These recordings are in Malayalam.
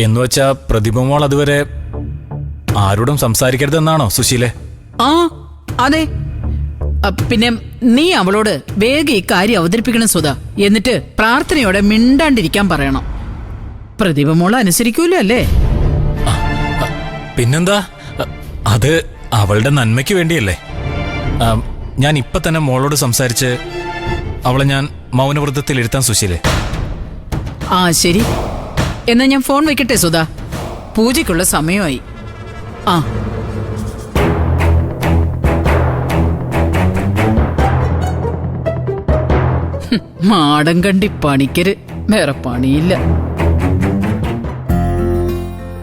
എന്നുവെച്ചാ പ്രതിഭമോൾ അതുവരെ ആരോടും സംസാരിക്കരുതെന്നാണോ സുശീലേ? ആ അതെ. പിന്നെ നീ അവളോട് വേഗം ഈ കാര്യം അവതരിപ്പിക്കണം സുധ. എന്നിട്ട് പ്രാർത്ഥനയോടെ മിണ്ടാണ്ടിരിക്കാൻ പറയണം. പ്രതിഭ മോള് അനുസരിക്കൂല്ലോ അല്ലേ? പിന്നെന്താ, അത് അവളുടെ നന്മയ്ക്ക് വേണ്ടിയല്ലേ. ഞാൻ ഇപ്പൊ തന്നെ മോളോട് സംസാരിച്ച് അവളെ ഞാൻ മൗനവ്രതത്തിൽ ഇരുത്താൻ സുശീലേ. ആ ശരി, എന്നാ ഞാൻ ഫോൺ വെക്കട്ടെ സുധ, പൂജയ്ക്കുള്ള സമയമായി. ആ മാടം കണ്ടി പണിക്കര്, വേറെ പണിയില്ല.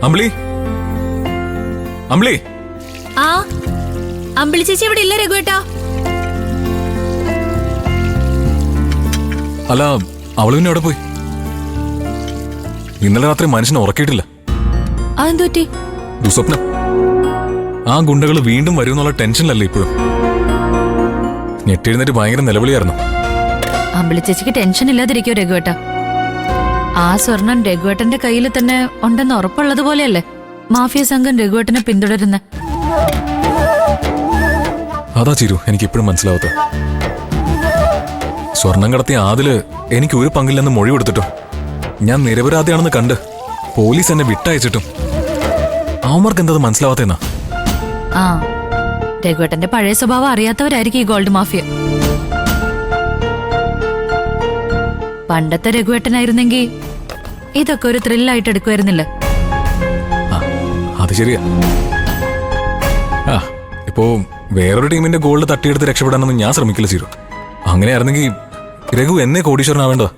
അമ്പിളി, അമ്പിളി. ആ അമ്പിളി ചേച്ചി ഇവിടെ ഇല്ല രഘുവേട്ടാ. അല്ല, അവള് പിന്നെ എവിടെ പോയി? ഇന്നലെ രാത്രി മനുഷ്യനെ ഉറക്കിയിട്ടില്ല. അതെന്തുപറ്റി? ദുസ്വപ്നം. ആ ഗുണ്ടകൾ വീണ്ടും വരുമെന്നുള്ള ടെൻഷനിലല്ലേ ഇപ്പോഴും. ഞെട്ടിരുന്നിട്ട് ഭയങ്കര നിലവിളിയായിരുന്നു. അമ്പിളി ചേച്ചിക്ക് ടെൻഷൻ ഇല്ലാതിരിക്കോ രഘുവേട്ടാ? ആ സ്വർണം രഘുവേട്ടന്റെ കയ്യിൽ തന്നെ ഉണ്ടെന്ന് ഉറപ്പുള്ളത് പോലെയല്ലേ മാഫിയ സംഘം രഘുവേട്ടനെ പിന്തുടരുന്ന. അതാ ചിരു എനിക്ക് ഇപ്പോഴും മനസ്സിലാവാത്ത. സ്വർണം കടത്തിയ ആദില് എനിക്ക് ഒരു പങ്കില്ലെന്ന് മൊഴി കൊടുത്തിട്ടോ ഞാൻ നിരപരാധിയാണെന്ന് കണ്ട് പോലീസ് എന്നെ വിട്ടയച്ചിട്ടും അവന്മാർക്ക് എന്തത് മനസ്സിലാവാത്തേന്നാ. ആ രഘുവേട്ടന്റെ പഴയ സ്വഭാവം അറിയാത്തവരായിരിക്കും ഈ ഗോൾഡ് മാഫിയ. പണ്ടത്തെ രഘുവേട്ടനായിരുന്നെങ്കിൽ ഇതൊക്കെ ഒരു ത്രില്ലായിട്ട് എടുക്കുമായിരുന്നില്ല. അത് ശരിയാ. ആ ഇപ്പോ വേറൊരു ടീമിന്റെ ഗോൾഡ് തട്ടിയെടുത്ത് രക്ഷപ്പെടാനൊന്നും ഞാൻ ശ്രമിക്കില്ല ചിരു. അങ്ങനെയായിരുന്നെങ്കിൽ രഘു എന്നെ കോടീശ്വരനാവേണ്ടതാ.